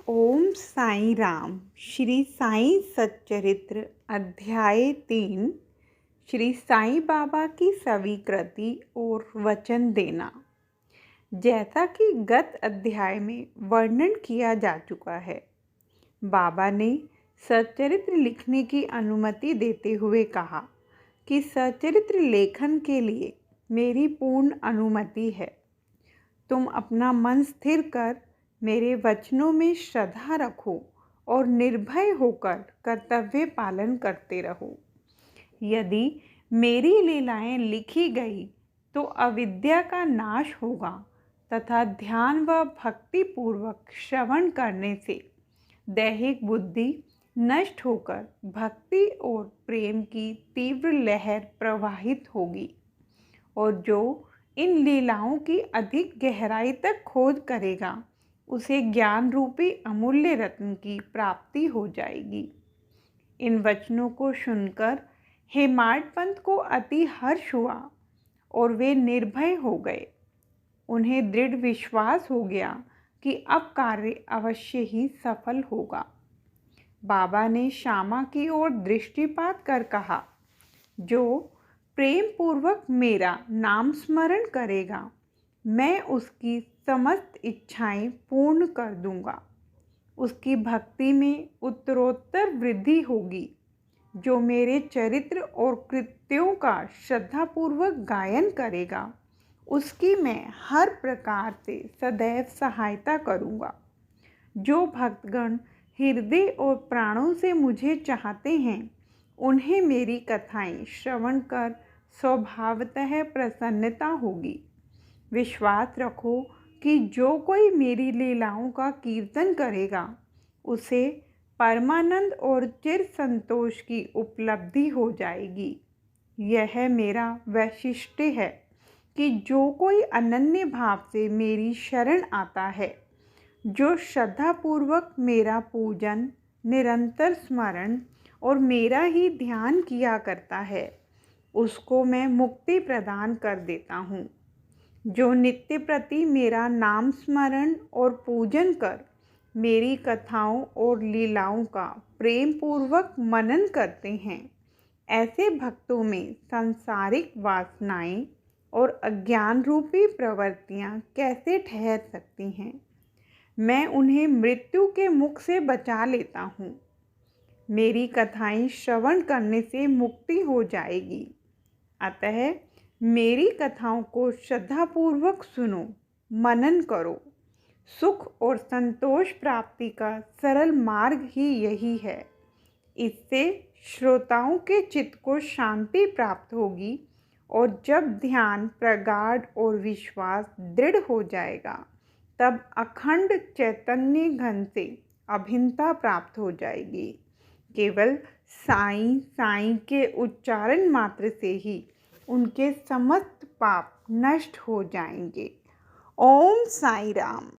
ओम साईं राम। श्री साईं सच्चरित्र अध्याय 3। श्री साईं बाबा की स्वीकृति और वचन देना। जैसा कि गत अध्याय में वर्णन किया जा चुका है, बाबा ने सच्चरित्र लिखने की अनुमति देते हुए कहा कि सच्चरित्र लेखन के लिए मेरी पूर्ण अनुमति है। तुम अपना मन स्थिर कर मेरे वचनों में श्रद्धा रखो और निर्भय होकर कर्तव्य पालन करते रहो। यदि मेरी लीलाएं लिखी गई तो अविद्या का नाश होगा तथा ध्यान व भक्ति पूर्वक श्रवण करने से दैहिक बुद्धि नष्ट होकर भक्ति और प्रेम की तीव्र लहर प्रवाहित होगी, और जो इन लीलाओं की अधिक गहराई तक खोज करेगा उसे ज्ञान रूपी अमूल्य रत्न की प्राप्ति हो जाएगी। इन वचनों को सुनकर हेमाड पंत को अति हर्ष हुआ और वे निर्भय हो गए। उन्हें दृढ़ विश्वास हो गया कि अब कार्य अवश्य ही सफल होगा। बाबा ने श्यामा की ओर दृष्टिपात कर कहा, जो प्रेम पूर्वक मेरा नाम स्मरण करेगा मैं उसकी समस्त इच्छाएं पूर्ण कर दूंगा। उसकी भक्ति में उत्तरोत्तर वृद्धि होगी। जो मेरे चरित्र और कृत्यों का श्रद्धापूर्वक गायन करेगा उसकी मैं हर प्रकार से सदैव सहायता करूंगा। जो भक्तगण हृदय और प्राणों से मुझे चाहते हैं उन्हें मेरी कथाएं श्रवण कर स्वभावतः प्रसन्नता होगी। विश्वास रखो कि जो कोई मेरी लीलाओं का कीर्तन करेगा उसे परमानंद और चिर संतोष की उपलब्धि हो जाएगी। यह मेरा वैशिष्ट्य है कि जो कोई अनन्य भाव से मेरी शरण आता है, जो श्रद्धापूर्वक मेरा पूजन, निरंतर स्मरण और मेरा ही ध्यान किया करता है, उसको मैं मुक्ति प्रदान कर देता हूँ। जो नित्य प्रति मेरा नाम स्मरण और पूजन कर मेरी कथाओं और लीलाओं का प्रेम पूर्वक मनन करते हैं, ऐसे भक्तों में सांसारिक वासनाएं और अज्ञान रूपी प्रवृत्तियां कैसे ठहर सकती हैं। मैं उन्हें मृत्यु के मुख से बचा लेता हूँ। मेरी कथाएं श्रवण करने से मुक्ति हो जाएगी। अतः मेरी कथाओं को श्रद्धापूर्वक सुनो, मनन करो। सुख और संतोष प्राप्ति का सरल मार्ग ही यही है। इससे श्रोताओं के चित्त को शांति प्राप्त होगी, और जब ध्यान प्रगाढ़ और विश्वास दृढ़ हो जाएगा तब अखंड चैतन्य घन से अभिन्नता प्राप्त हो जाएगी। केवल साईं साईं के उच्चारण मात्र से ही उनके समस्त पाप नष्ट हो जाएंगे। ओम साईं राम।